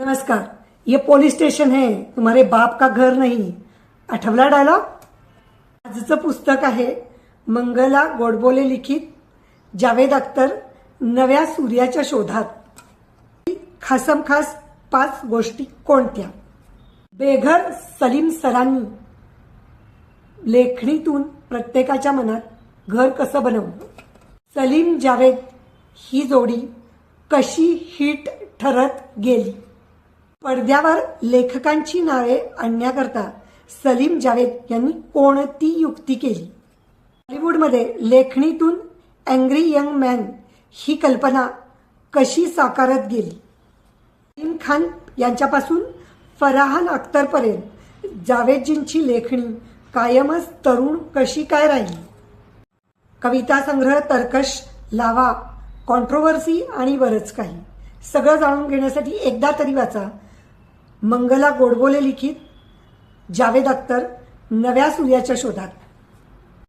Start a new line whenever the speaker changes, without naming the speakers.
नमस्कार, ये police station है, तुम्हारे बाप का घर नहीं. आठवला डायलॉग. आजचं पुस्तक आहे मंगला गोडबोले लिखित जावेद अख्तर नव्या सूर्याच्या शोधात. खासमखास 5 गोष्टी कोणत्या? बेघर सलीम सरांनी लेखणीतून प्रत्येकाच्या मनात घर कसं बनवलं. सलीम जावेद ही जोडी कशी हिट ठरत गेली. पडद्यावर लेखकांची नावे आणण्याकरता सलीम जावेद यांनी कोणती युक्ती केली. हॉलिवूडमध्ये लेखणीतून अँग्री यंग मॅन ही कल्पना कशी साकारत गेली. सलीम खान यांच्यापासून फराहान अख्तरपर्यंत जावेदजींची लेखणी कायमच तरुण कशी काय राहिली. कविता संग्रह, तर्कश, लावा, कॉन्ट्रोवर्सी आणि बरंच काही. सगळं जाणून घेण्यासाठी एकदा तरी वाचा मंगला गोडबोले लिखित जावेद अख्तर नव्या सूर्याच्या शोधात.